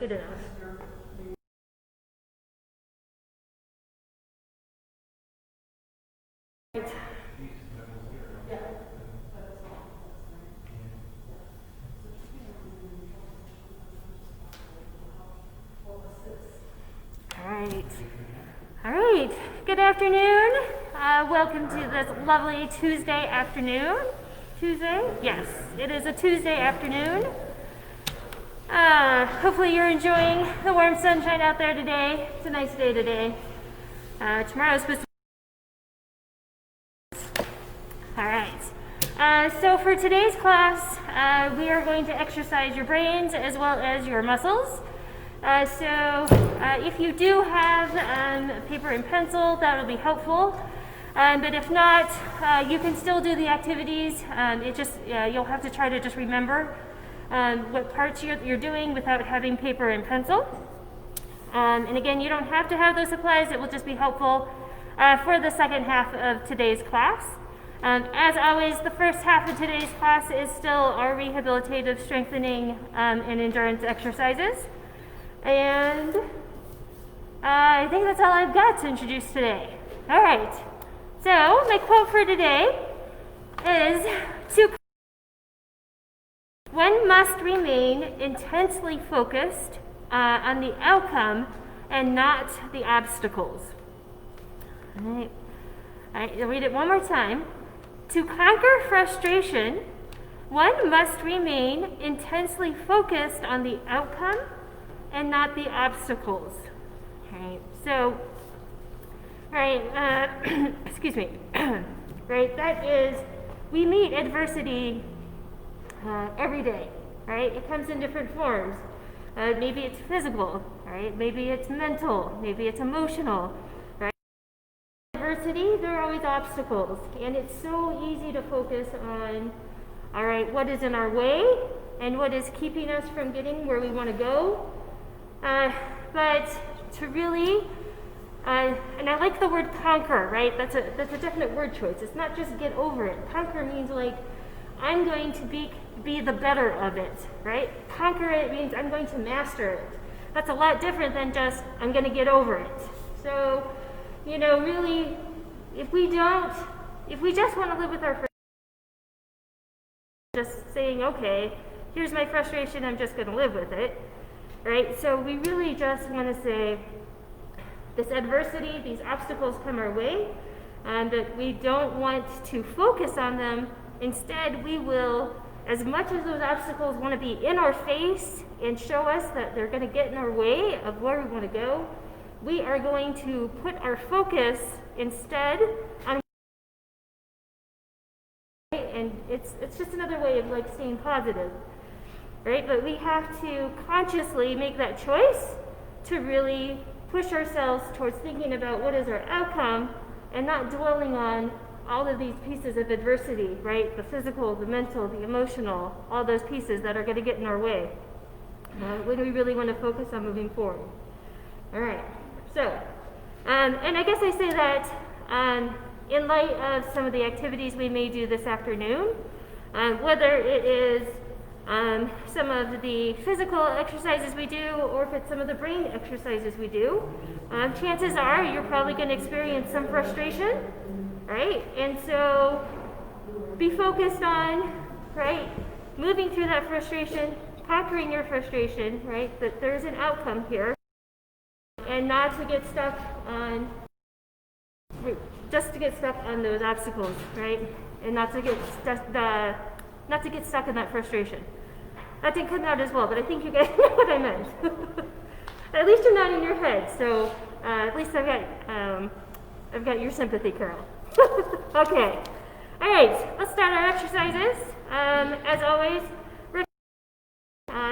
good enough. All right. Good afternoon. Welcome to this lovely Tuesday afternoon. Tuesday? Yes, it is a Tuesday afternoon. Hopefully you're enjoying the warm sunshine out there today. It's a nice day today. Tomorrow's supposed to. All right. So for today's class, we are going to exercise your brains as well as your muscles. If you do have paper and pencil, that will be helpful. But if not, you can still do the activities. You'll have to try to just remember what parts you're doing without having paper and pencil. And again, you don't have to have those supplies. It will just be helpful for the second half of today's class. As always, the first half of today's class is still our rehabilitative strengthening and endurance exercises. And I think that's all I've got to introduce today. All right. So my quote for today is, one must remain intensely focused on the outcome and not the obstacles. All right. I'll read it one more time. To conquer frustration, one must remain intensely focused on the outcome and not the obstacles. Okay, so, excuse me, right, that is, we meet adversity every day, right? It comes in different forms. Maybe it's physical, right? Maybe it's mental, maybe it's emotional, right? Adversity, there are always obstacles, and it's so easy to focus on, all right, what is in our way and what is keeping us from getting where we want to go. But to really, and I like the word conquer, right? That's a definite word choice. It's not just get over it. Conquer means like, I'm going to be the better of it, right? Conquer it means I'm going to master it. That's a lot different than just, I'm going to get over it. So, really, if we just want to live with our frustration, just saying, okay, here's my frustration, I'm just going to live with it. Right? So we really just want to say, this adversity, these obstacles come our way, but we don't want to focus on them. Instead, we will, as much as those obstacles want to be in our face and show us that they're going to get in our way of where we want to go, we are going to put our focus instead on, and it's just another way of like staying positive. Right? But we have to consciously make that choice to really push ourselves towards thinking about what is our outcome and not dwelling on all of these pieces of adversity, right? The physical, the mental, the emotional, all those pieces that are going to get in our way when we really want to focus on moving forward. All right. So, and I guess I say that in light of some of the activities we may do this afternoon, whether it is some of the physical exercises we do, or if it's some of the brain exercises we do, chances are you're probably going to experience some frustration, right? And so be focused on, right, moving through that frustration, conquering your frustration, right, that there's an outcome here, and not to get stuck on, those obstacles, right, and not to get stuck in that frustration. That didn't come out as well, but I think you guys know what I meant. At least you're not in your head, so at least I've got your sympathy, Carol. Okay. All right, let's start our exercises. As always,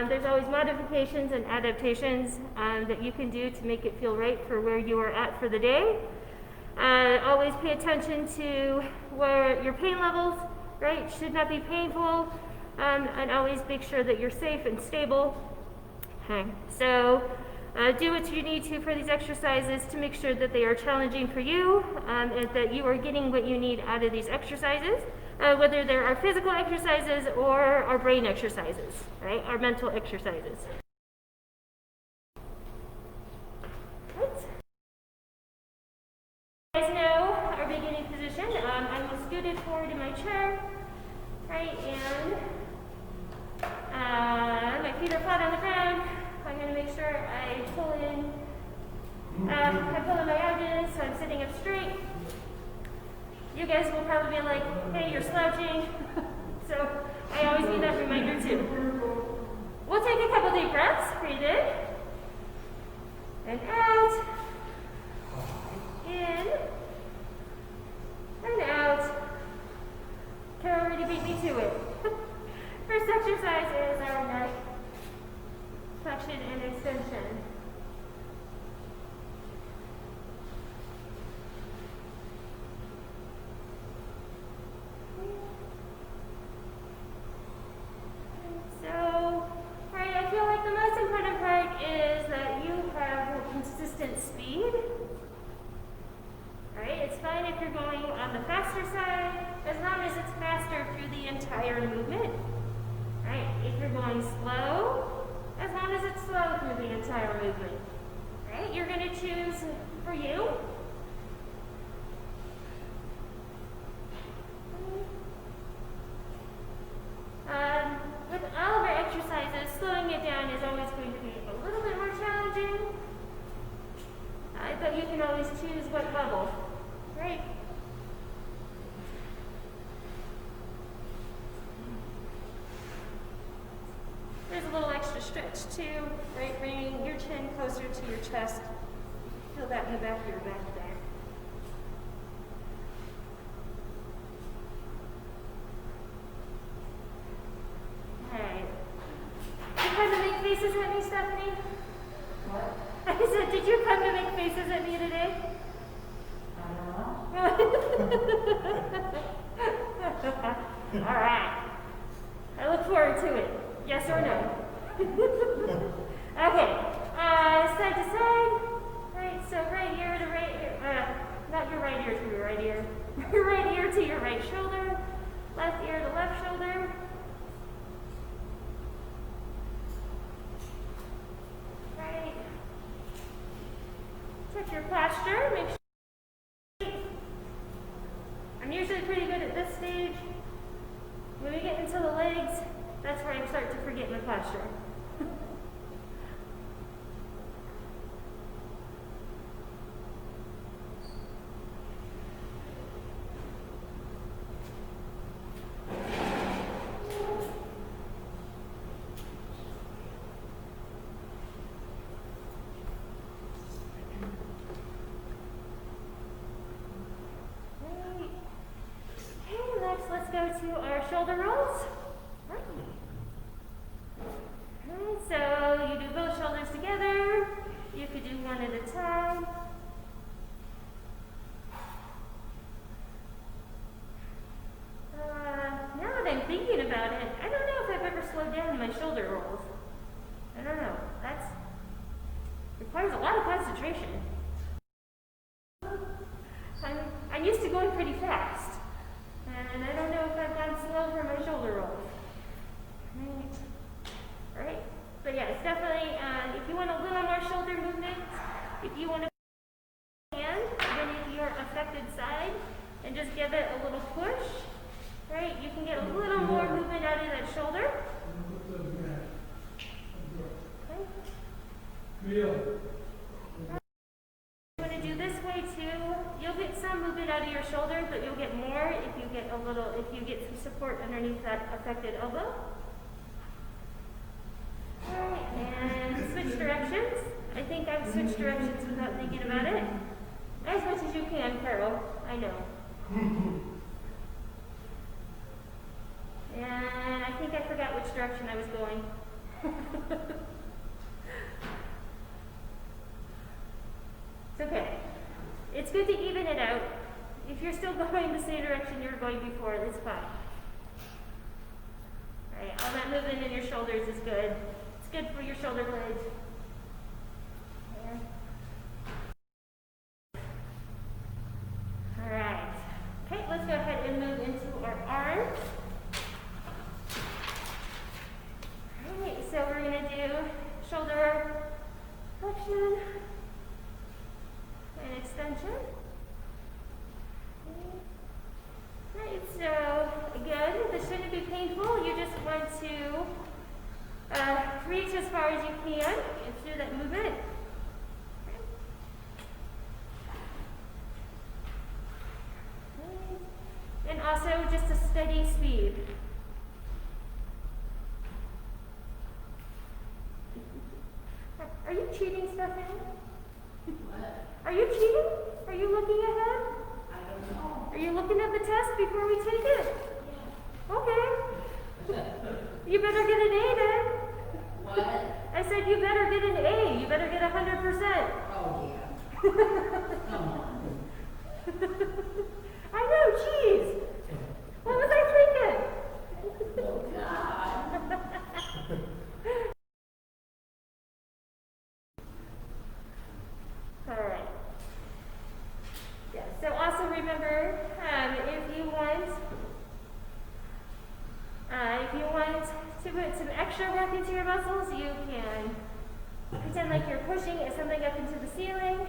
there's always modifications and adaptations that you can do to make it feel right for where you are at for the day. Always pay attention to where your pain levels, right, should not be painful, and always make sure that you're safe and stable. Okay, so do what you need to for these exercises to make sure that they are challenging for you, and that you are getting what you need out of these exercises, whether there are physical exercises or our brain exercises, right, our mental exercises. scooted forward in my chair, right, and my feet are flat on the ground. I'm going to make sure I pull in my abdomen so I'm sitting up straight. You guys will probably be like, hey, you're slouching. So I always need that reminder too. We'll take a couple deep breaths. Breathe in and out. In and out. Carol already beat me to it. First exercise is our neck flexion and extension. So, right, I feel like the most important part is that you have consistent speed. Right, it's fine if you're going on the faster side, as long as it's faster through the entire movement. Right, if you're going slow, as long as it's slow through the entire movement. Right, you're going to choose for you. With all of our exercises, slowing it down is always going to be a little bit more challenging. But you can always choose what level. Right? There's a little extra stretch too, right? Bringing your chin closer to your chest. Feel that in the back of your back there. Alright. You come to make faces at me, Stephanie? What? I said, did you come to make faces at me today? Alright. I look forward to it. Yes or no? Okay. Side to side. Right, so right ear to right ear. Not your right ear to your right ear. Your right ear to your right shoulder. Left ear to left shoulder. Right. Check your posture. Make sure. I'm usually pretty good at this stage. When we get into the legs, that's where I start to forget my posture. Let's go to our shoulder rolls. Right. So you do both shoulders together. You could do one at a time. Now that I'm thinking about it, I don't know if I've ever slowed down my shoulder rolls. I don't know. That requires a lot of concentration. I'm used to going pretty fast. And I don't know if I've gone slow for my shoulder rolls. Right? But yeah, it's definitely, if you want a little more shoulder movement, if you want to hand underneath your affected side and just give it a little push, right? You can get a little more movement out of that shoulder. Okay. I'm going to do this way too. You'll get some movement out of your shoulder, but you'll get more if you get some support underneath that affected elbow. Alright, and switch directions. I think I've switched directions without thinking about it. As much as you can, Carol. I know. And I think I forgot which direction I was going. It's okay. It's good to even it out. If you're still going the same direction you were going before, it's fine. Alright, all that movement in your shoulders is good. It's good for your shoulder blades. Alright. Okay, let's go ahead and move into our arms. Alright, so we're going to do shoulder flexion and extension. Now you everyone. Let's do that movement. And also just a steady speed. Are you cheating, Stephanie? What? Are you cheating? Are you looking ahead? I don't know. Are you looking at the test before we take it? Yeah. Okay. You better get an A then. What? I said you better get an A. You better get 100%. Oh, yeah. Come on. I know, jeez. What was I thinking? Oh, God. All right. Yeah, so also remember, if you want to put some extra work into your muscles, you can pretend like you're pushing something up into the ceiling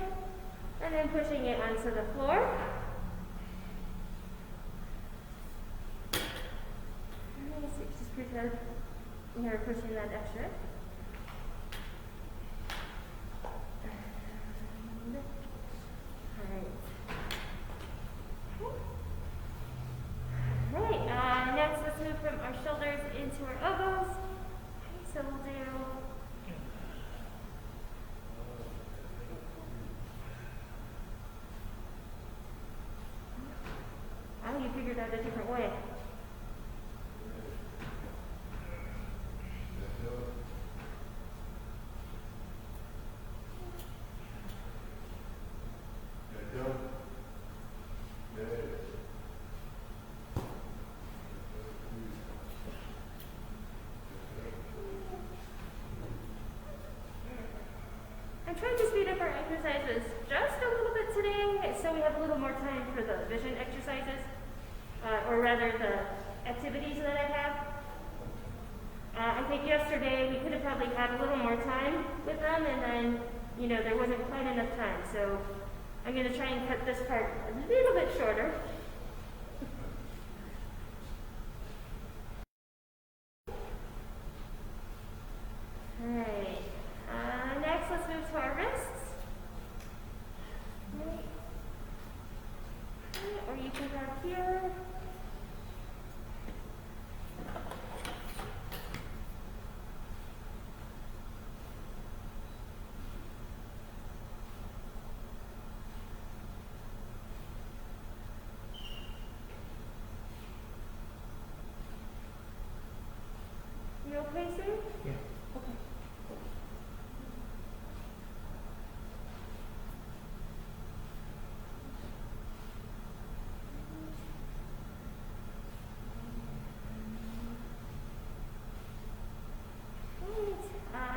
and then pushing it onto the floor. So just pretend you're pushing that extra. Alright, next let's move from our shoulders into our elbows. Okay, so we'll do you figured out a different way. I'm trying to speed up our exercises just a little bit today, so we have a little more time for the vision exercises, or rather the activities that I have. I think yesterday we could have probably had a little more time with them, and then, there wasn't quite enough time. So I'm going to try and cut this part a little bit shorter. Alright, next let's move to our wrists. Right. Okay, or you can grab here. You okay, sir? Yeah. Okay.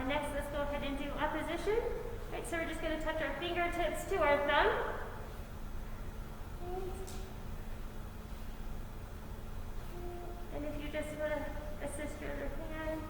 Next, let's go ahead and do opposition. Right, so we're just going to touch our fingertips to our thumb. And if you just want to assist your other hand.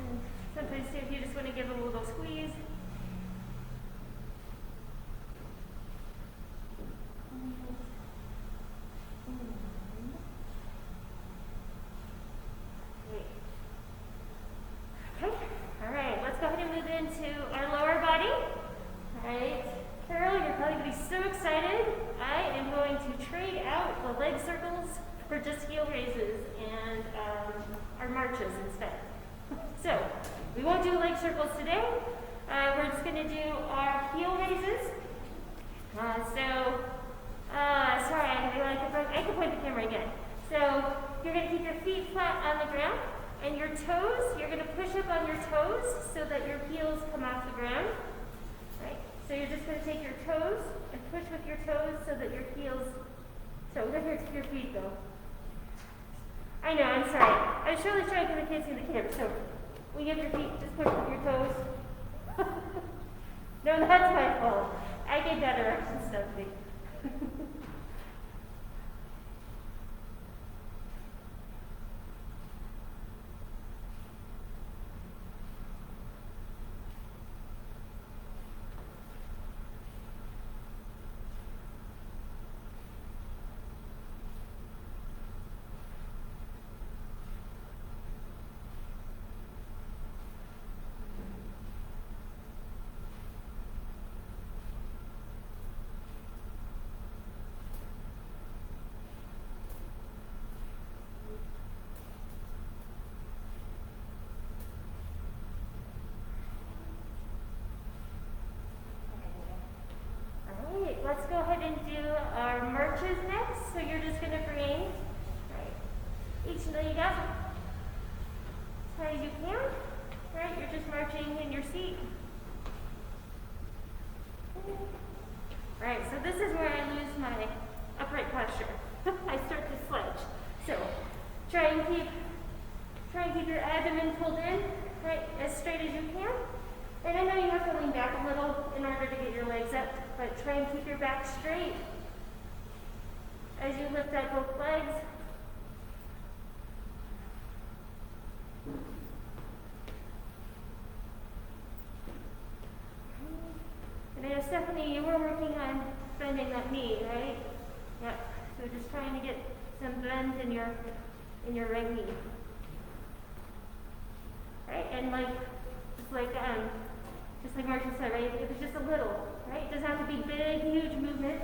And sometimes too, if you just want to give them a little squeeze. Okay, all right, let's go ahead and move into our lower body. All right, Carol, you're probably going to be so excited. I am going to trade out the leg circles for just heel raises and our marches instead. So, we won't do leg circles today. We're just going to do our heel raises. Sorry, I can point the camera again. So, you're going to keep your feet flat on the ground, and your toes, you're going to push up on your toes so that your heels come off the ground. Right? So you're just going to take your toes and push with your toes so that your heels, so look at your feet though. I know, I'm sorry. I was really trying because I can't see the camera. So when you have your feet, just push with your toes. No, that's my fault. I gave that direction, Stephanie. our marches next. So you're just going to bring each leg up as high as you can. Right, you're just marching in your seat. Right, so this is where I lose my upright posture. I start to sledge. So try and keep your abdomen pulled in, right, as straight as you can. And I know you have to lean back a little in order to get your legs up, but try and keep your back straight as you lift up both legs. And I know, Stephanie, you were working on bending that knee, right? Yep. So just trying to get some bend in your right knee. Right? And just like Marcia said, right? If it's just a little, right? It doesn't have to be big, huge movement.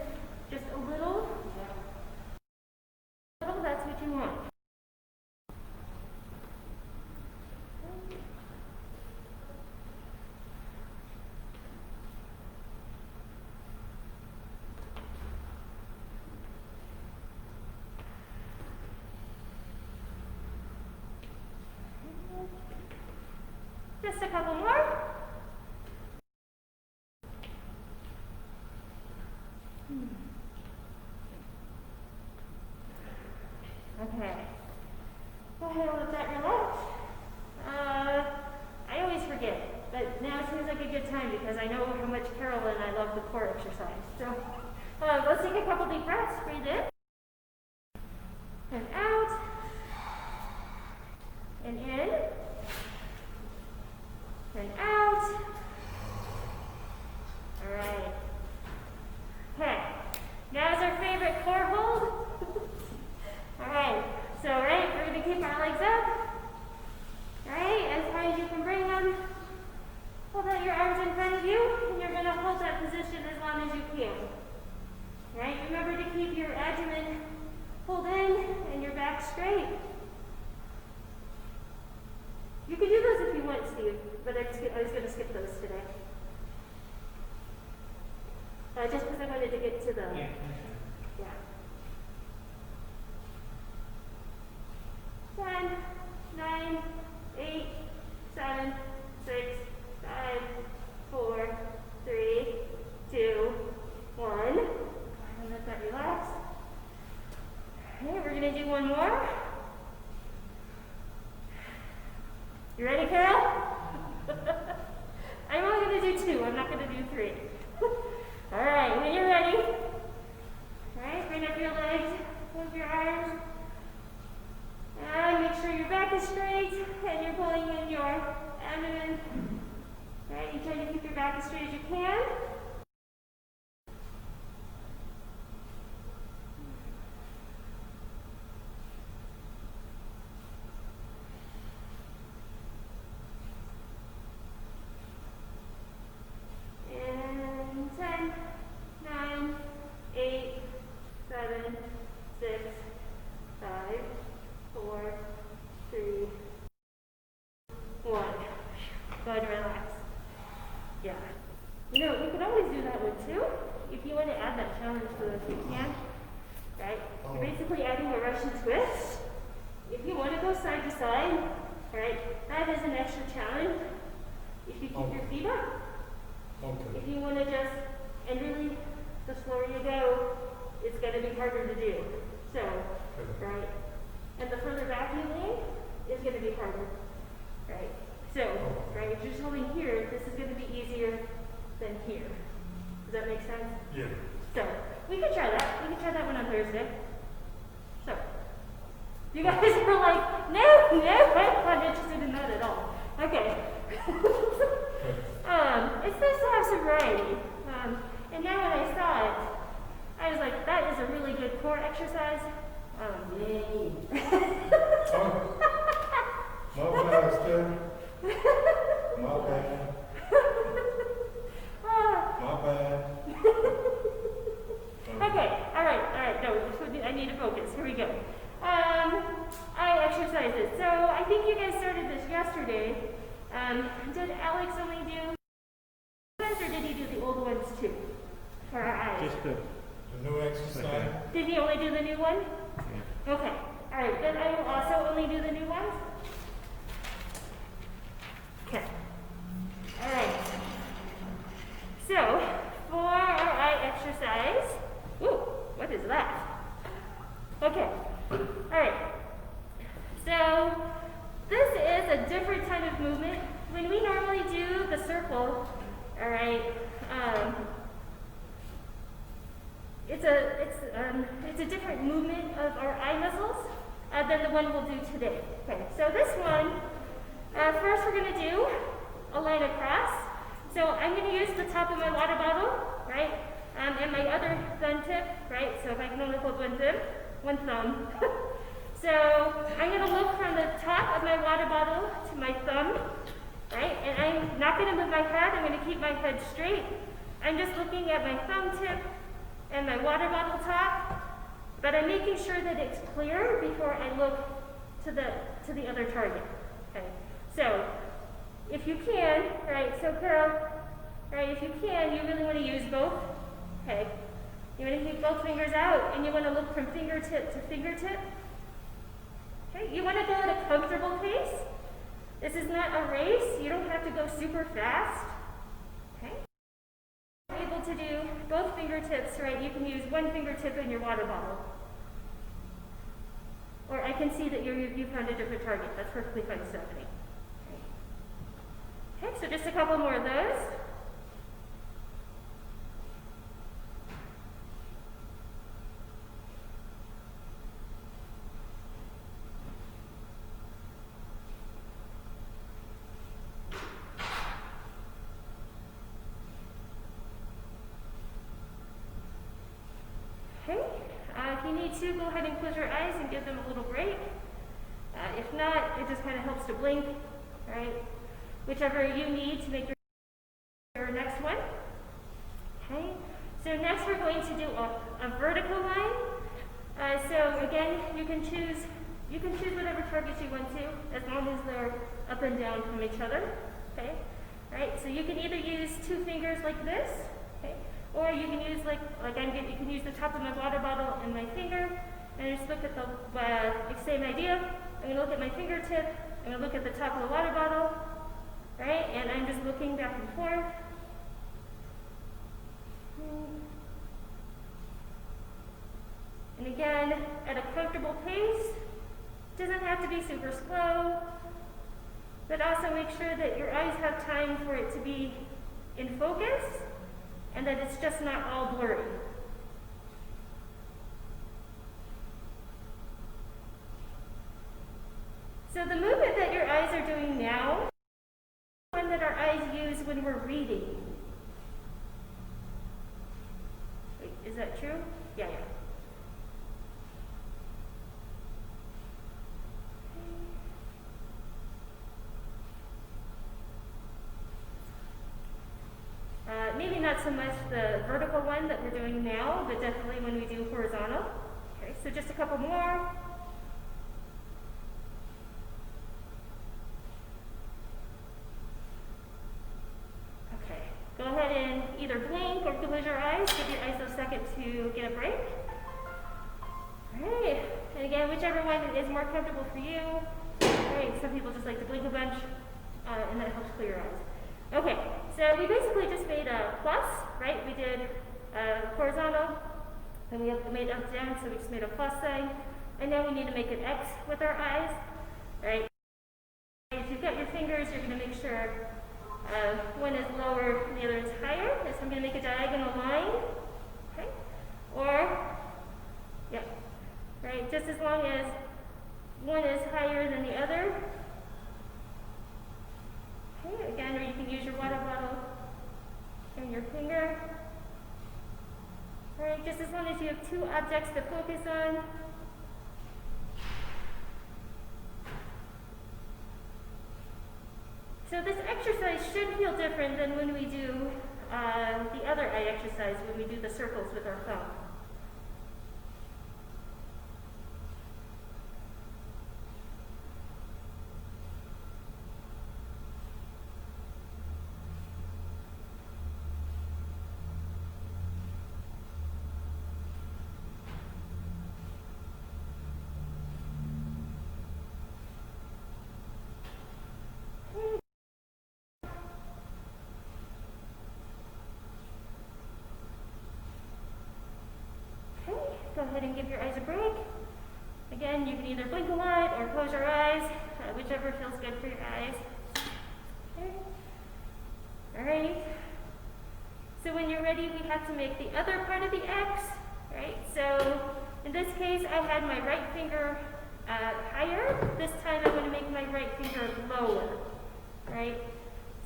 Just a little. That's what you want. Just a couple more. Okay. Go ahead and let that relax. I always forget, but now seems like a good time because I know how much Carol and I love the core exercise. So let's take a couple deep breaths. Breathe in and out and in. And out. All right. Okay. Now is our favorite core hold. All right. So, right, we're going to keep our legs up. All right, as high as you can bring them. Hold out your arms in front of you, and you're going to hold that position as long as you can. All right. Remember to keep your abdomen pulled in and your back straight. You can do those if you want, Steve, but I was going to skip those today. Just because I wanted to get to the... Yeah. Yeah. 10, 9, 8, 7, 6, 5, 4, 3, 2, 1. And let that relax. Okay, we're going to do one more. You ready, Carol? I'm only going to do 2. I'm not going to do 3. All right, when you're ready, all right, bring up your legs, move your arms, and make sure your back is straight and you're pulling in your abdomen. All right, you try to keep your back as straight as you can. Go ahead and relax. Yeah. You know, you can always do that one too. If you want to add that challenge to this, you can. Right? You're basically adding a Russian twist. If you want to go side to side, right, that is an extra challenge. If you keep your feet up. Okay. If you want to just, and really, the slower you go, it's going to be harder to do. So, right? And the further back you lean, is going to be harder. Right? So, right, if you're just holding here, this is going to be easier than here. Does that make sense? Yeah. So, we can try that. We can try that one on Thursday. So, you guys were like, no, I'm not interested in that at all. Okay. It's nice to have some variety. And now when I saw it, I was like, that is a really good core exercise. Yay. My bad, Steph. My bad. My bad. Okay, all right. No, I need to focus. Here we go. I exercised it. So I think you guys started this yesterday. Did Alex only do ones, or did he do the old ones too? For our eyes? Just the The new exercise. Did he only do the new one? Okay. All right. Then I will also only do the new one. Okay. All right. So for our eye exercise, ooh, what is that? Okay. All right. So this is a different type of movement. When we normally do the circle, all right, it's a different movement of our eye muscles than the one we'll do today. Okay. So this one, first we're going to do a line across. So I'm going to use the top of my water bottle, right, and my other thumb tip, right. So if I can only hold one thumb. So I'm going to look from the top of my water bottle to my thumb, right? And I'm not going to move my head. I'm going to keep my head straight. I'm just looking at my thumb tip and my water bottle top, but I'm making sure that it's clear before I look to the other target. Okay. So if you can, right? So Carol, right? If you can, you really want to use both. Okay. You want to keep both fingers out, and you want to look from fingertip to fingertip. Okay, you want to go at a comfortable pace. This is not a race. You don't have to go super fast. Okay. You're able to do both fingertips, right? You can use one fingertip in your water bottle. Or I can see that you found a different target. That's perfectly fine, Stephanie. Okay, so just a couple more of those. Okay, if you need to, go ahead and close your eyes and give them a little break. If not, it just kind of helps to blink, right? Whichever you need to make your next one. Okay, so next we're going to do a vertical line. So again, you can choose whatever targets you want to, as long as they're up and down from each other. Okay, all right. So you can either use two fingers like this, okay, or you can use you can use the top of my water bottle and my finger, and just look at the same idea. I'm going to look at my fingertip. I'm going to look at the top of the water bottle, right? And I'm just looking back and forth. And again, at a comfortable pace. Doesn't have to be super slow, but also make sure that your eyes have time for it to be in focus and that it's just not all blurry. So the movement that your eyes are doing now is the one that our eyes use when we're reading. Wait, is that true? Yeah. Maybe not so much the vertical one that we're doing now, but definitely when we do horizontal. Okay, so just a couple more. Okay, go ahead and either blink or close your eyes. Give your eyes a second to get a break. All right, and again, whichever one is more comfortable for you. All right, some people just like to blink a bunch, and that helps clear your eyes. Okay, so we basically just made a plus, right? We did horizontal, then we made up down, so we just made a plus sign, and now we need to make an X with our eyes, right? If you've got your fingers, you're going to make sure one is lower and the other is higher. So I'm going to make a diagonal line, okay? Or, yeah, right? Just as long as one is higher than the other. Okay, again, or you can use your water bottle and your finger. All right, just as long as you have two objects to focus on. So this exercise should feel different than when we do the other eye exercise, when we do the circles with our thumb. go ahead and give your eyes a break. Again, you can either blink a lot or close your eyes, whichever feels good for your eyes. Okay. All right. So when you're ready, we have to make the other part of the X, right? So in this case, I had my right finger higher. This time I'm going to make my right finger lower, right?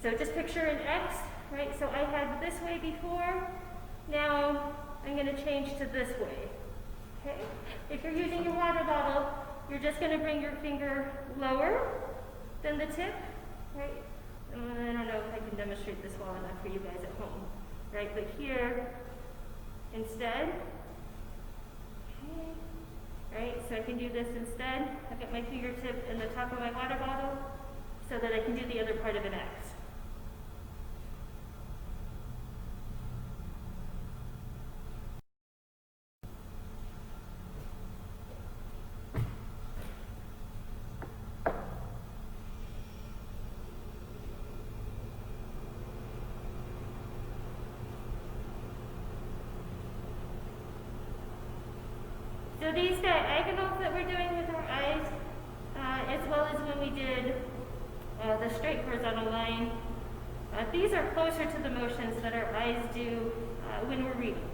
So just picture an X, right? So I had this way before. Now I'm going to change to this way, okay? If you're using your water bottle, you're just going to bring your finger lower than the tip, right? I don't know if I can demonstrate this well enough for you guys at home, right? But here, instead, okay, right? So I can do this instead. I've got my fingertip in the top of my water bottle so that I can do the other part of an X. So these diagonals that we're doing with our eyes, as well as when we did the straight horizontal line, these are closer to the motions that our eyes do when we're reading.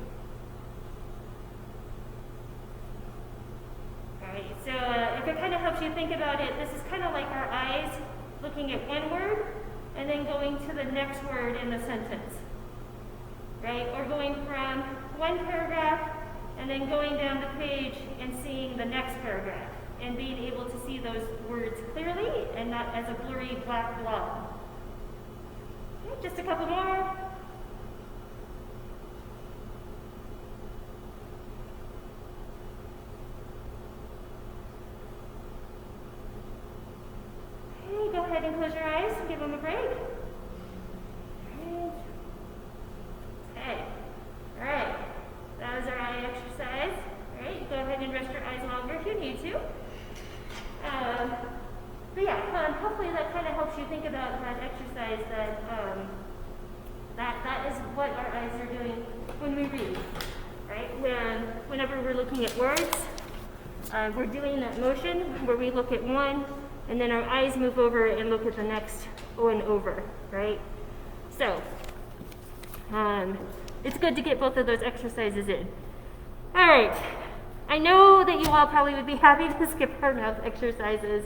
All right, so if it kind of helps you think about it, this is kind of like our eyes looking at one word and then going to the next word in the sentence, right? Or going from one paragraph and then going down the page and seeing the next paragraph and being able to see those words clearly and not as a blurry black blob. Okay, just a couple more. Okay, go ahead and close your eyes and give them a break. Okay, all right. That was our eye exercise. All right, go ahead and rest your eyes longer if you need to. But yeah, hopefully that kind of helps you think about that exercise that is what our eyes are doing when we read, right? Whenever we're looking at words, we're doing that motion where we look at one and then our eyes move over and look at the next one over, right? So, it's good to get both of those exercises in. All right, I know that you all probably would be happy to skip our mouth exercises,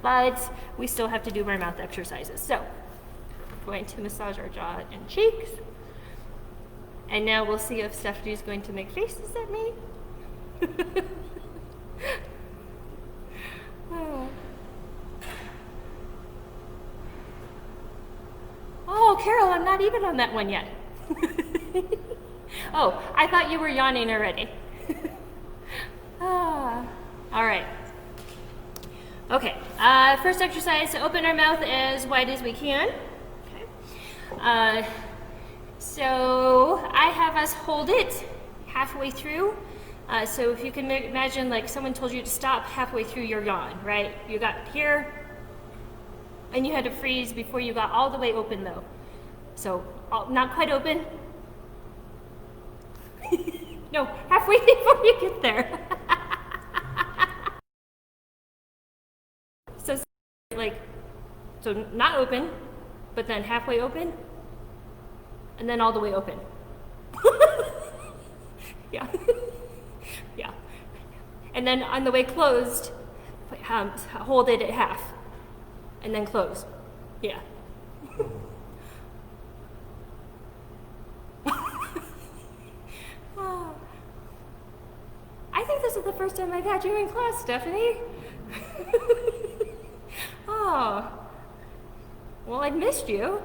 but we still have to do our mouth exercises. So, I'm going to massage our jaw and cheeks. And now we'll see if Stephanie's going to make faces at me. Oh, Carol, I'm not even on that one yet. Oh, I thought you were yawning already. All right. Okay, first exercise, to open our mouth as wide as we can. Okay. So I have us hold it halfway through. So if you can imagine like someone told you to stop halfway through your yawn, right? You got here, and you had to freeze before you got all the way open though. So not quite open. No, halfway before you get there. So not open, but then halfway open, and then all the way open. Yeah. Yeah. And then on the way closed, hold it at half, and then close. Yeah. Oh. I think this is the first time I've had you in class, Stephanie. Oh. Well, I missed you.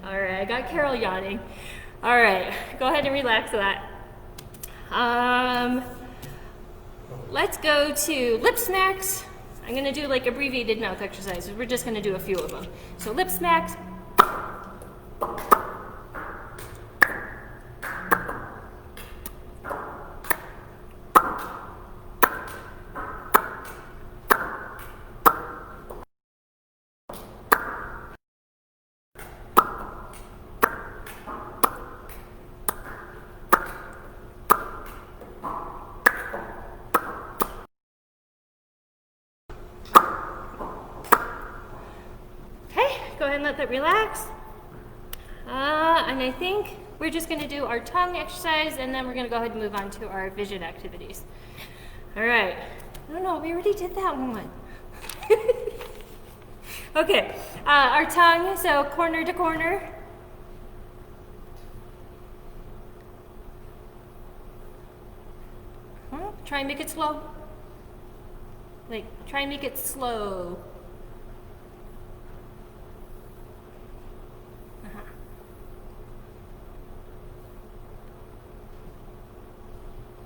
All right, I got Carol yawning. All right, go ahead and relax that. Let's go to lip smacks. I'm gonna do like abbreviated mouth exercises. We're just gonna do a few of them. So lip smacks. but relax. And I think we're just going to do our tongue exercise, and then we're going to go ahead and move on to our vision activities. All right. No, we already did that one. Okay, our tongue, so corner to corner. Try and make it slow. Like, try and make it slow.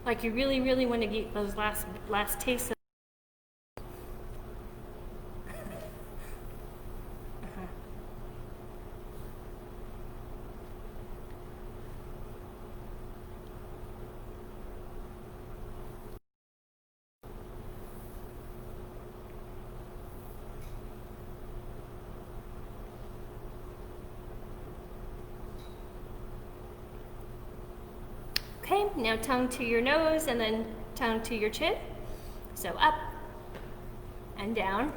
Like you really, really want to get those last tastes of Okay, now tongue to your nose and then tongue to your chin. So up and down.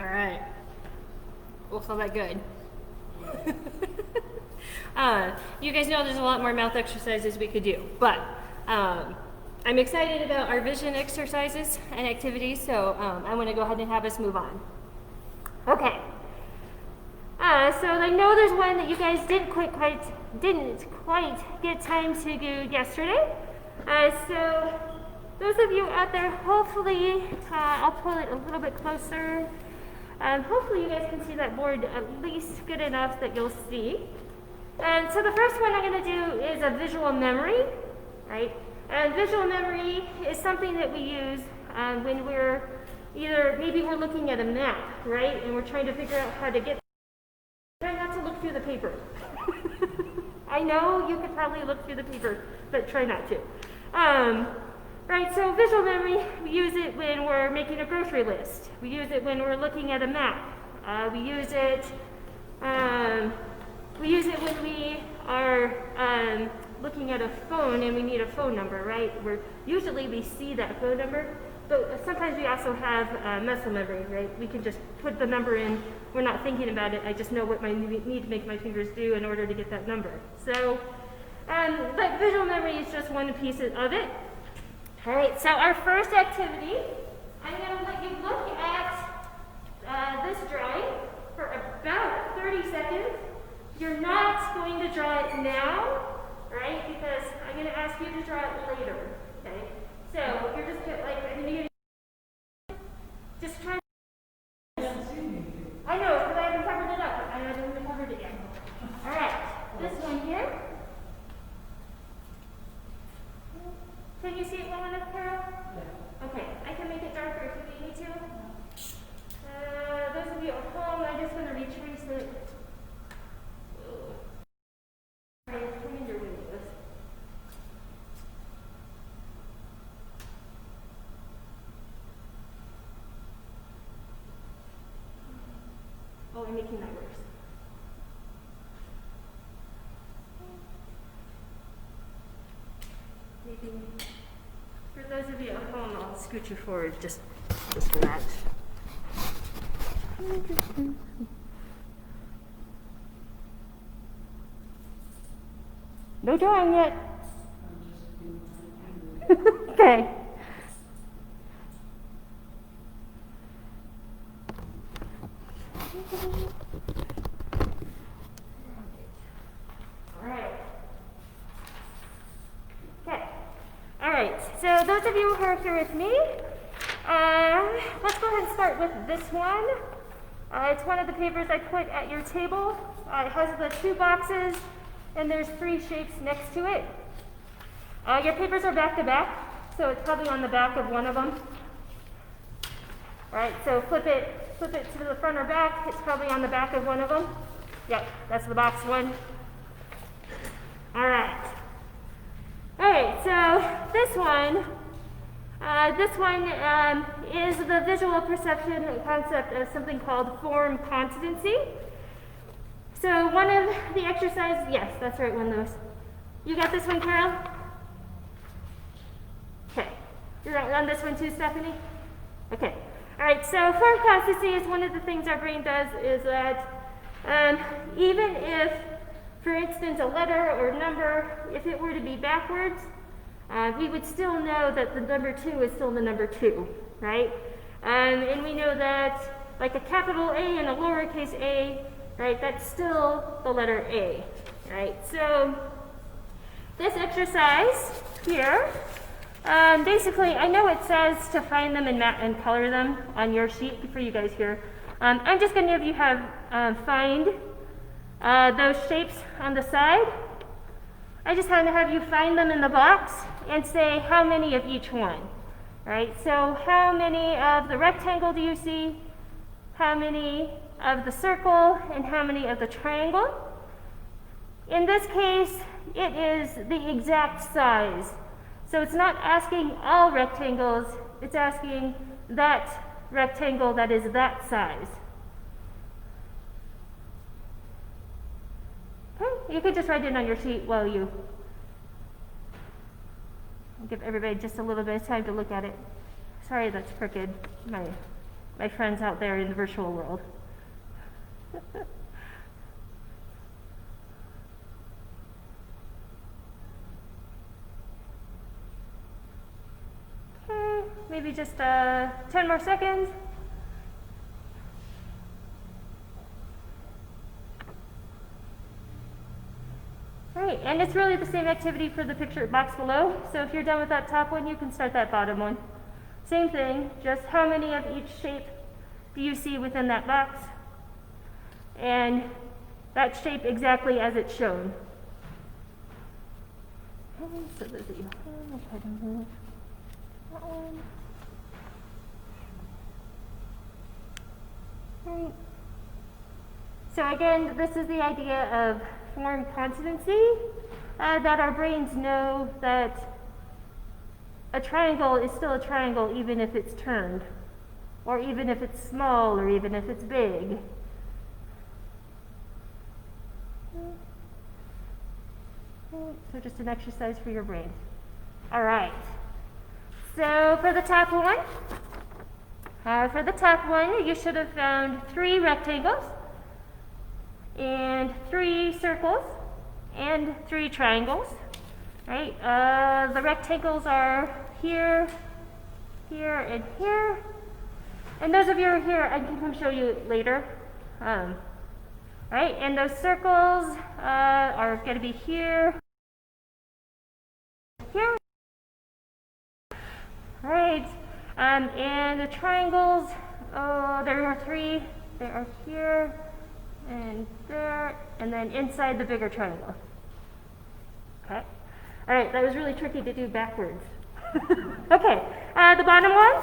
All right. We'll call that good. You guys know there's a lot more mouth exercises we could do, but I'm excited about our vision exercises and activities, so I want to go ahead and have us move on. Okay. So I know there's one that you guys didn't quite get time to do yesterday. So those of you out there, hopefully, I'll pull it a little bit closer. Hopefully you guys can see that board at least good enough that you'll see. And so the first one I'm going to do is a visual memory, right? And visual memory is something that we use when we're maybe we're looking at a map, right? And we're trying to figure out how to get. Try not to look through the paper. I know you could probably look through the paper, but try not to. Right, so visual memory, we use it when we're making a grocery list. We use it when we're looking at a map. We use it when we are looking at a phone and we need a phone number, right? Usually we see that phone number, but sometimes we also have muscle memory, right? We can just put the number in. We're not thinking about it. I just know what I need to make my fingers do in order to get that number. So, but visual memory is just one piece of it. All right, so our first activity, I'm going to let you look at this drawing for about 30 seconds. You're not going to draw it now, right, because I'm going to ask you to draw it later, okay? So you're just just try. I know, because I haven't covered it up. I haven't covered it yet. All right, this one here. Can you see it well enough, Carol? Yeah. Okay, I can make it darker if you need me to. Those of you at home, I'm just going to retrace it. All right, come in your windows. Oh, I'm making that worse. Maybe. For those of you at home, I'll scoot you forward just for that. No drawing yet. Okay. All right. Okay. All right. So those of you who are here with me, let's go ahead and start with this one. It's one of the papers I put at your table. It has the two boxes, and there's three shapes next to it. Your papers are back to back, so it's probably on the back of one of them. All right, so flip it to the front or back. It's probably on the back of one of them. Yep, that's the box one. All right. All right, so this one is the visual perception concept of something called form constancy. So one of the exercises, yes, that's right, one of those. You got this one, Carol? Okay. You're on this one too, Stephanie? Okay. All right, so form constancy is one of the things our brain does is that even if, for instance, a letter or number, if it were to be backwards, we would still know that the number 2 is still the number 2, right? And we know that like a capital A and a lowercase a, right, that's still the letter A, right? So this exercise here, basically, I know it says to find them and color them on your sheet for you guys here. I'm just going to have you find those shapes on the side. I just want to have you find them in the box and say how many of each one, right? So how many of the rectangle do you see? How many of the circle? And how many of the triangle? In this case, it is the exact size. So it's not asking all rectangles, it's asking that rectangle that is that size. Okay, you could just write it on your sheet while you give everybody just a little bit of time to look at it. Sorry that's crooked, my friends out there in the virtual world. Okay, maybe just 10 more seconds. Right, and it's really the same activity for the picture box below. So if you're done with that top one, you can start that bottom one. Same thing, just how many of each shape do you see within that box? And that shape exactly as it's shown. Okay, so those are you. I'll try to move that one. Right. So again, this is the idea of form constancy, that our brains know that a triangle is still a triangle even if it's turned, or even if it's small, or even if it's big. So just an exercise for your brain. All right. So for the top one, you should have found 3 rectangles, and 3 circles, and 3 triangles, right? The rectangles are here, here, and here. And those of you who are here, I can come show you later. Right, and those circles are going to be here, here. Right, and the triangles, there are 3. They are here, and there, and then inside the bigger triangle. Okay. All right, that was really tricky to do backwards. Okay, the bottom one.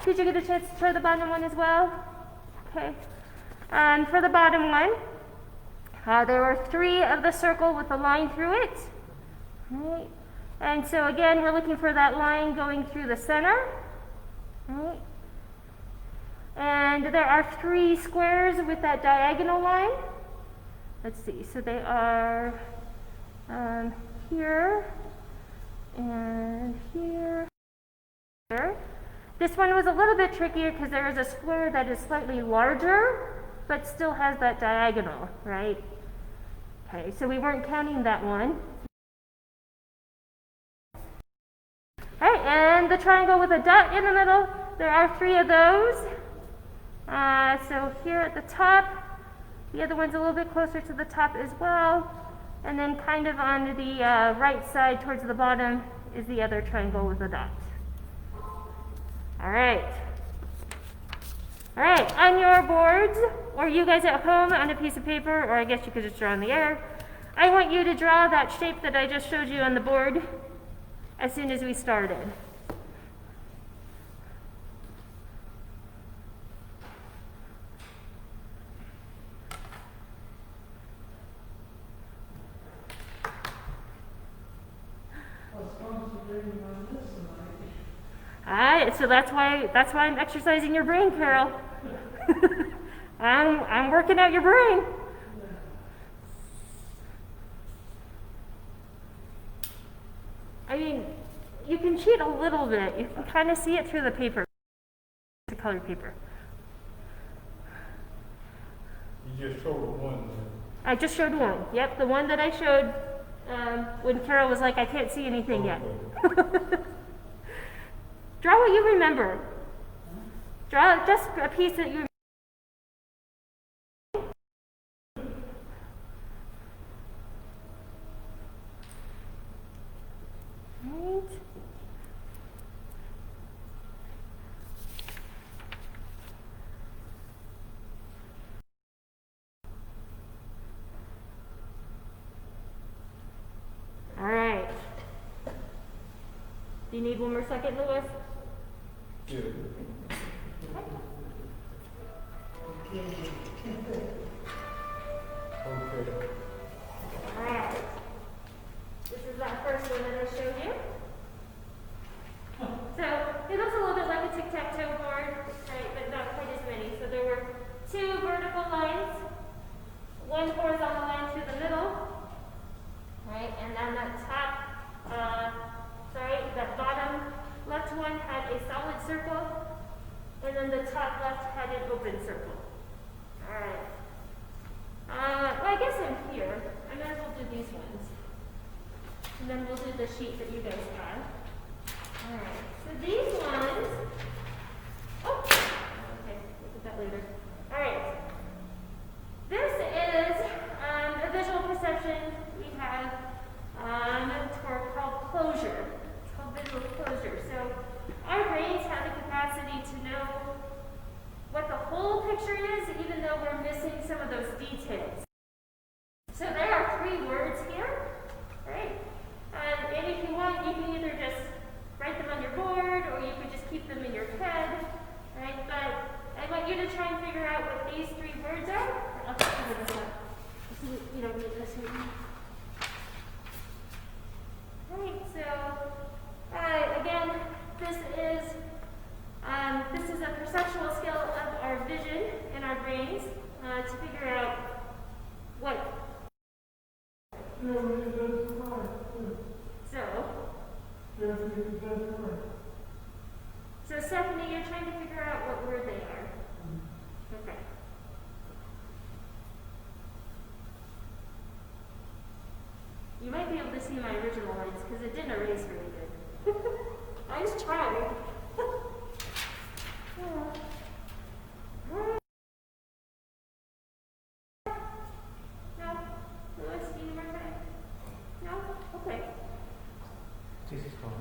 Did you get a chance to try the bottom one as well? Okay. For the bottom one, there are 3 of the circle with a line through it. Right. And so again, we're looking for that line going through the center. Right. And there are 3 squares with that diagonal line. Let's see, so they are here and here. This one was a little bit trickier because there is a square that is slightly larger, but still has that diagonal, right? Okay, so we weren't counting that one. All right, and the triangle with a dot in the middle, there are 3 of those. So here at the top, the other one's a little bit closer to the top as well, and then kind of on the right side towards the bottom is the other triangle with a dot. All right. All right, on your boards, or you guys at home on a piece of paper, or I guess you could just draw in the air, I want you to draw that shape that I just showed you on the board. as soon as we started. Alright, so that's why I'm exercising your brain, Carol. I'm working out your brain. I mean, you can cheat a little bit. You can kind of see it through the paper, the colored paper. You just showed one. I just showed one. Yep, the one that I showed when Carol was like, I can't see anything yet. Draw what you remember. Draw just a piece that you remember. Right. All right. Do you need one more second, Louis? Yeah. Okay. Alright. This is that first one that I showed you. So it looks a little bit like a tic-tac-toe board, right, but not quite as many. So there were two vertical lines, one horizontal line through the middle, right, and then that that bottom left one had a solid circle, and then the top left had an open circle. Alright. Well, I guess I'm here. I might as well do these ones. And then we'll do the sheet that you guys have. Alright. So these ones. Oh! Okay, look at that later. Alright. This is a visual perception we have called closure. It's called visual closure. So our brains have the capacity to know what the whole picture is, even though we're missing some of those details. So there are 3 words here, right? And if you want, you can either just write them on your board, or you could just keep them in your head, right? But I want you to try and figure out what these 3 words are. I'll just cover this up. You don't need this one. Right, so again, this is a perceptual skill of our vision in our brains to figure out what. So Stephanie, you're trying to figure out what word they are. Okay. You might be able to see my original lines because it didn't erase really good. I was trying. No? Louis, do you need more time? No? Okay.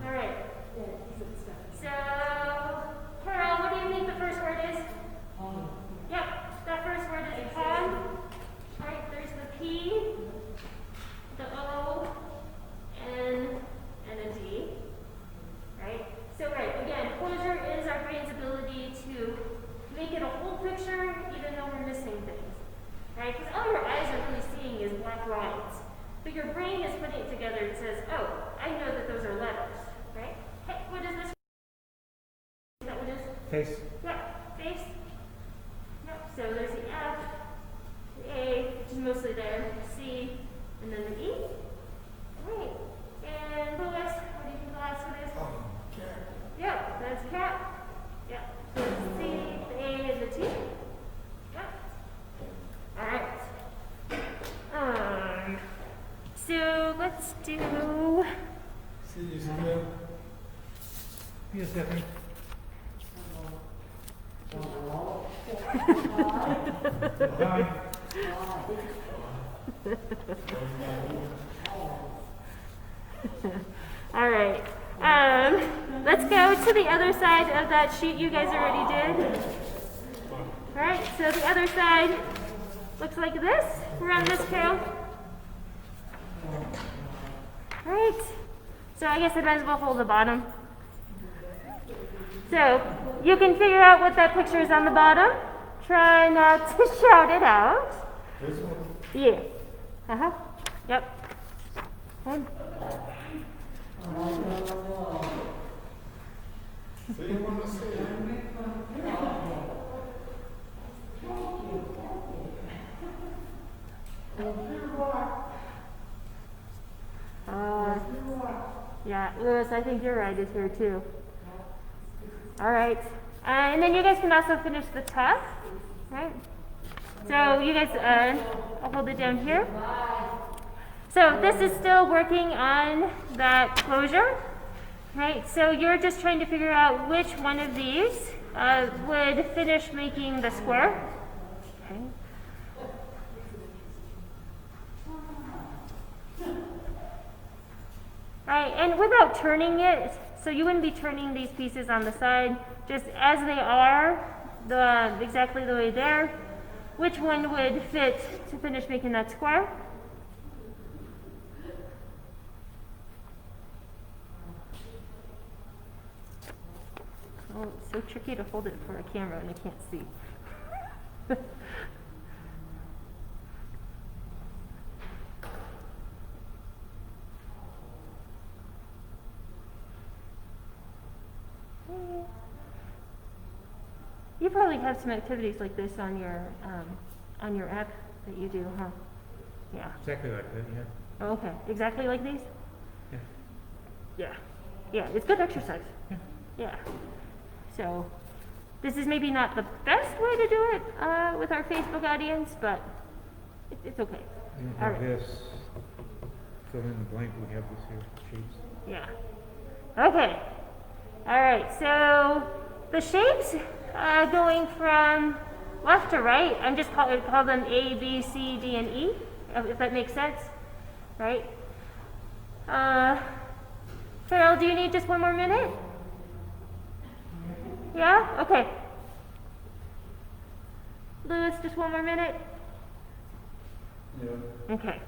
All right. So, Carol, what do you think the first word is? Yep, that first word is pond. Right, there's the P, the O, N, and a D. Right? So, right, again, closure is our brain's ability to make it a whole picture even though we're missing things. Right? Because all your eyes are really seeing is black lines. But your brain is putting it together and says, oh, I know that those are letters. Right? Hey, what is this? Is that what it is? Face. Yeah, face. Yep, so there's the F, the A, which is mostly there, C, and then the E. Alright. And Louis, what do you think the last one is? Cat. Yep, that's cat. Yep. So the C, the A, and the T. Yep. Alright. So let's do. See you still? Yes, Stephanie. Bye. All right. Let's go to the other side of that sheet you guys already did. All right. So the other side looks like this. We're on this, Carol. All right. So I guess I might as well hold the bottom. So you can figure out what that picture is on the bottom. Try not to shout it out. This one? Yeah. Uh-huh. Yep. Good. So you want to see it? Yeah, Lewis, I think you're right, is here too. All right. And then you guys can also finish the top, right? So you guys, I'll hold it down here. So this is still working on that closure, right? So you're just trying to figure out which one of these would finish making the square. Okay. Right, and without turning it, so you wouldn't be turning these pieces on the side, just as they are, exactly the way they're, which one would fit to finish making that square? Oh, it's so tricky to hold it for a camera and I can't see. You probably have some activities like this on your app that you do, huh? Yeah. Exactly like that, yeah. Oh, okay. Exactly like these? Yeah. Yeah. Yeah, it's good exercise. Yeah. Yeah. So, this is maybe not the best way to do it with our Facebook audience, but it's okay. We don't All have right. this. Fill in the blank, we have this here, shapes. Yeah. Okay. All right. So the shapes going from left to right, I'm just call them A, B, C, D, and E, if that makes sense, right? Farrell, do you need just one more minute? Yeah? Okay. Lewis, just one more minute? Yeah. Okay.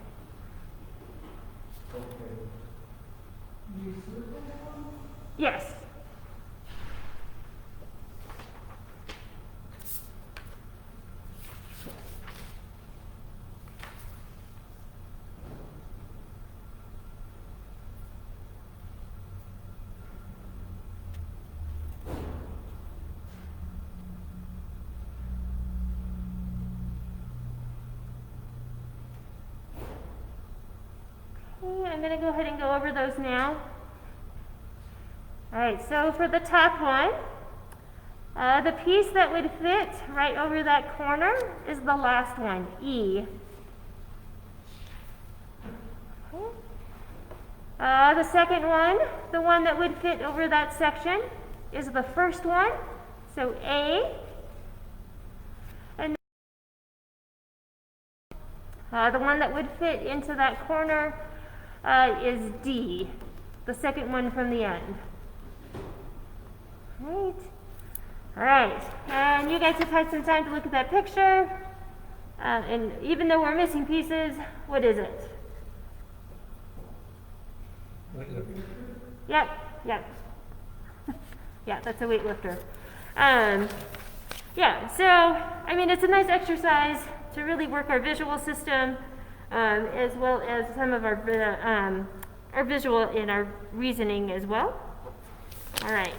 Okay. Yes. Okay, I'm going to go ahead and go over those now. All right, so for the top one, the piece that would fit right over that corner is the last one, E. Okay. The second one, the one that would fit over that section, is the first one, so A. And the one that would fit into that corner is D, the second one from the end. Right. All right, and you guys have had some time to look at that picture, and even though we're missing pieces, what is it? Weightlifter. Yep, yep. Yeah, that's a weightlifter. Yeah, so, I mean, it's a nice exercise to really work our visual system, as well as some of our visual and our reasoning as well. All right.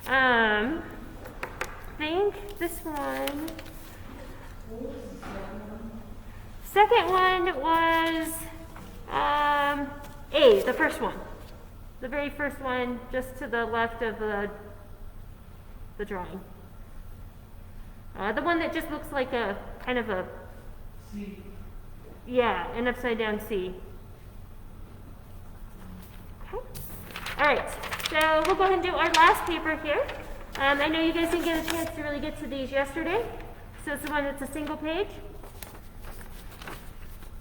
I think this one. Second one was A, the first one. The very first one, just to the left of the drawing. The one that just looks like a kind of a C. Yeah, an upside down C. Okay. All right. So we'll go ahead and do our last paper here. I know you guys didn't get a chance to really get to these yesterday, so it's the one that's a single page.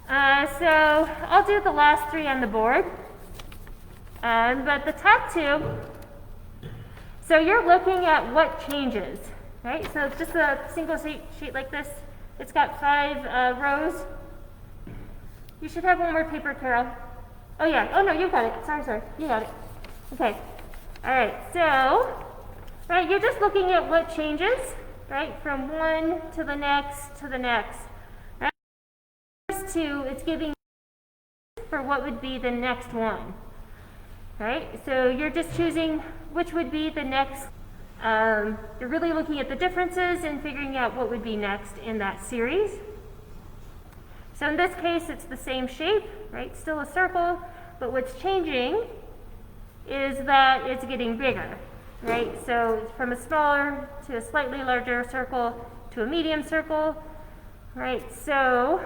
So I'll do the last three on the board, but the top two, so you're looking at what changes, right? So it's just a single sheet like this. It's got 5 rows. You should have one more paper, Carol. Oh yeah, oh no, you got it. Sorry, you got it. Okay, all right, so, right, you're just looking at what changes, right, from one to the next to the next. Right? First two, it's giving for what would be the next one, right? So you're just choosing which would be the next. You're really looking at the differences and figuring out what would be next in that series. So in this case, it's the same shape, right? Still a circle, but what's changing is that it's getting bigger, right? So it's from a smaller to a slightly larger circle to a medium circle, right? So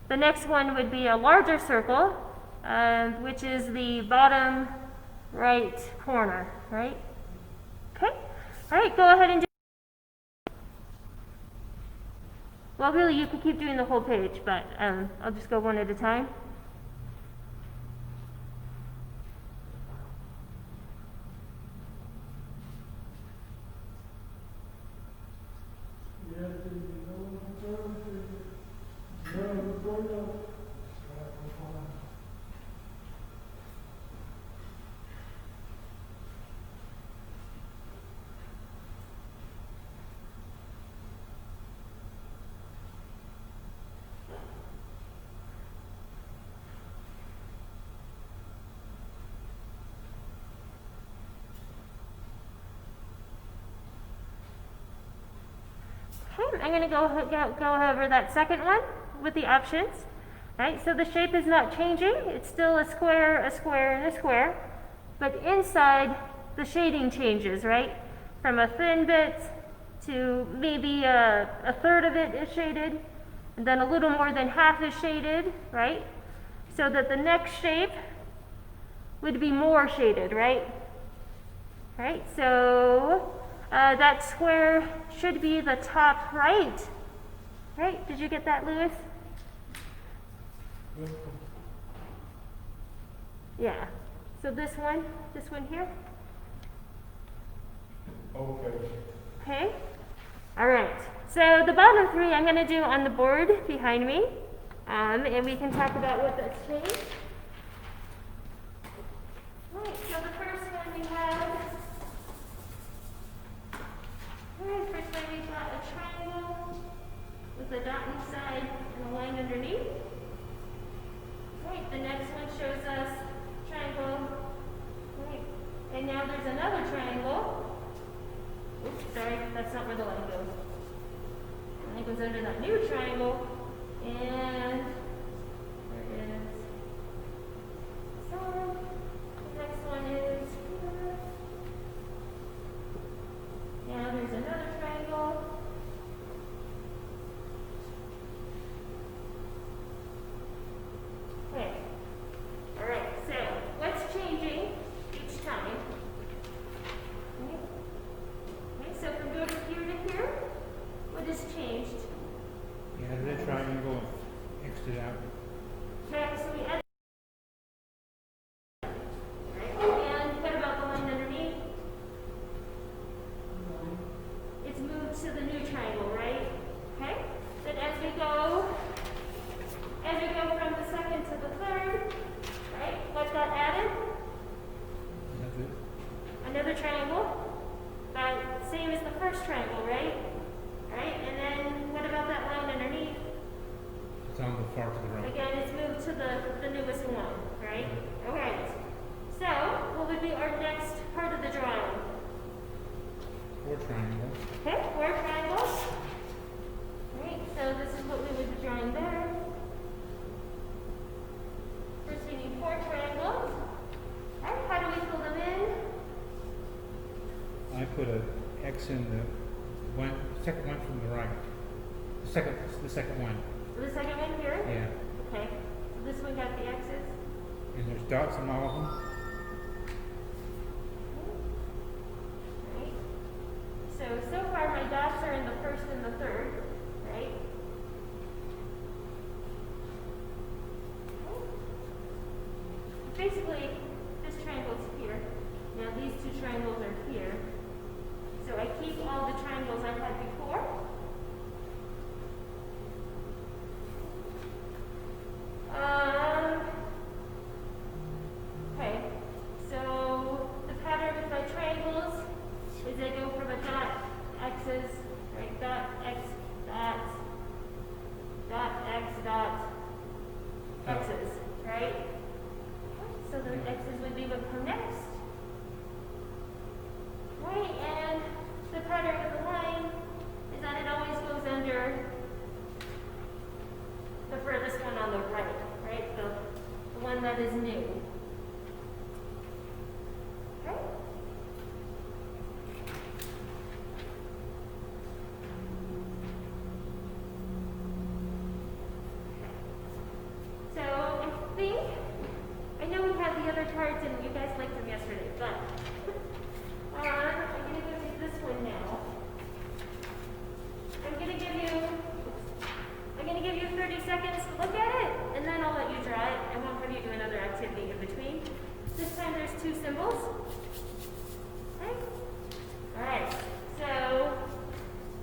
the next one would be a larger circle, which is the bottom right corner, right? Okay, all right, go ahead and do. Well, really, you could keep doing the whole page, but I'll just go one at a time. Okay, I'm going to go over that second one with the options. Right, so the shape is not changing. It's still a square, a square, and a square. But inside, the shading changes, right? From a thin bit to maybe a third of it is shaded, and then a little more than half is shaded, right? So that the next shape would be more shaded, right? Right, so that square should be the top right. Right, did you get that, Lewis? Yeah, so this one here. Okay. Okay, all right. So the bottom three I'm going to do on the board behind me, and we can talk about what that's changed. Right, so the first one we have, first one we've got a triangle with a dot inside and a line underneath. Right, the next one shows us triangle. Right, and now there's another triangle. Oops, sorry, that's not where the line goes. The line goes under that new triangle, and there is so the next one is here. Now there's another triangle. Okay. All right. So what's changing each time? Okay. So from here to here, what has changed? You added a triangle, X'd it out. Okay. So we add. Right. And what about the line underneath? It's moved to the new triangle, right? Okay. Then as we go from the second to the third, right? What got added? Another triangle. Same as the first triangle, right? Right? And then what about that line underneath? It's on the far to the right. Again, it's moved to the newest one, right? Alright. So, what would be our next part of the drawing? 4 triangles. Okay, 4 triangles. Alright, so this is what we would be drawing there. First we need 4 triangles. Alright, how do we fill them in? I put a X in the second one from the right. The second one. The second one here? Yeah. Okay, so this one got the X's. And there's dots on all of them. Right. So far my dots are in the first and the third, right? Basically, this triangle's here. Now these 2 triangles are here. So I keep all the triangles I had before. that is new. Okay? So I know we had the other cards and you guys liked them yesterday, but I'm going to go to this one now. I'm going to give you 30 seconds to look at it, and then I'll let you draw it. I won't have you do another activity in between. This time there's 2 symbols. Okay? Alright, so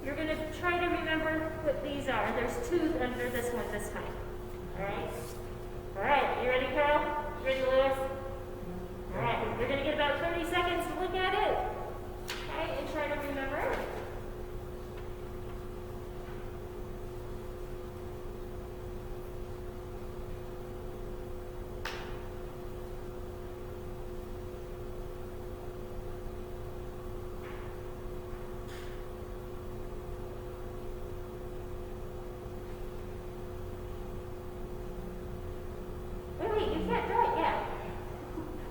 you're going to try to remember what these are. There's 2 under this one this time. Alright? Alright, you ready, Carol? You ready, Lewis? Alright, you're going to get about 30 seconds to look at it. Okay, and try to remember it. Wait, you can't draw it yet.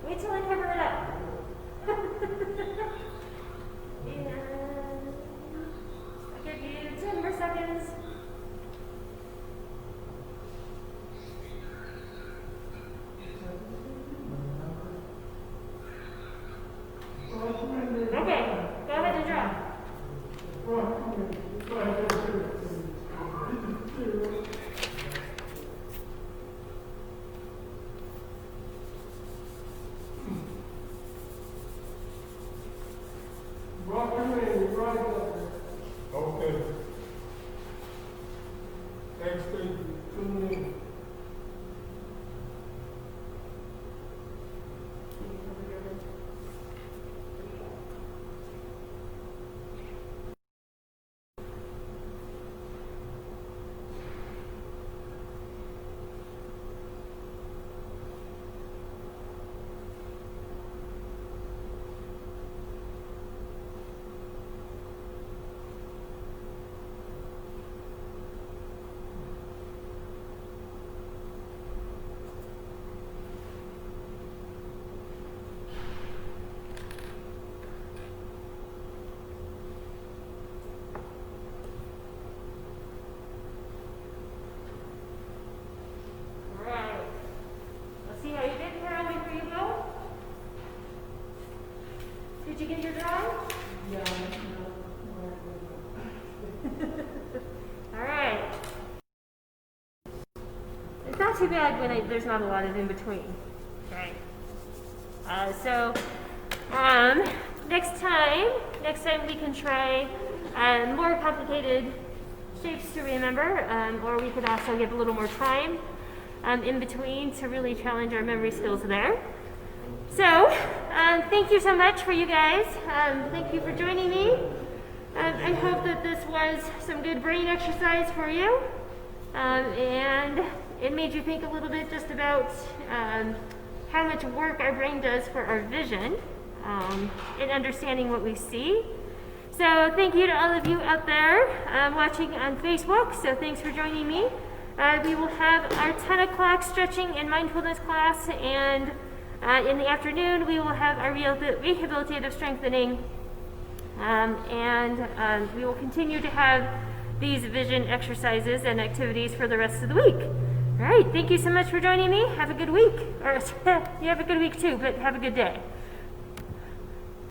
Wait till I cover it up. And I'll give you 10 more seconds. Okay, go ahead and draw. Okay. Thanks, Steve. Alright. Let's see how you did, Carol, before you go. Did you get your drawing? Alright. It's not too bad when there's not a lot of in between. Okay. Next time we can try more complicated shapes to remember, or we could also give a little more time in between to really challenge our memory skills there. So, thank you so much for you guys. Thank you for joining me. I hope that this was some good brain exercise for you, and it made you think a little bit just about how much work our brain does for our vision in understanding what we see. So thank you to all of you out there watching on Facebook. So thanks for joining me. We will have our 10 o'clock stretching and mindfulness class, and in the afternoon we will have our rehabilitative strengthening, and we will continue to have these vision exercises and activities for the rest of the week. All right, thank you so much for joining me. Have a good week. Or you have a good week too, but have a good day.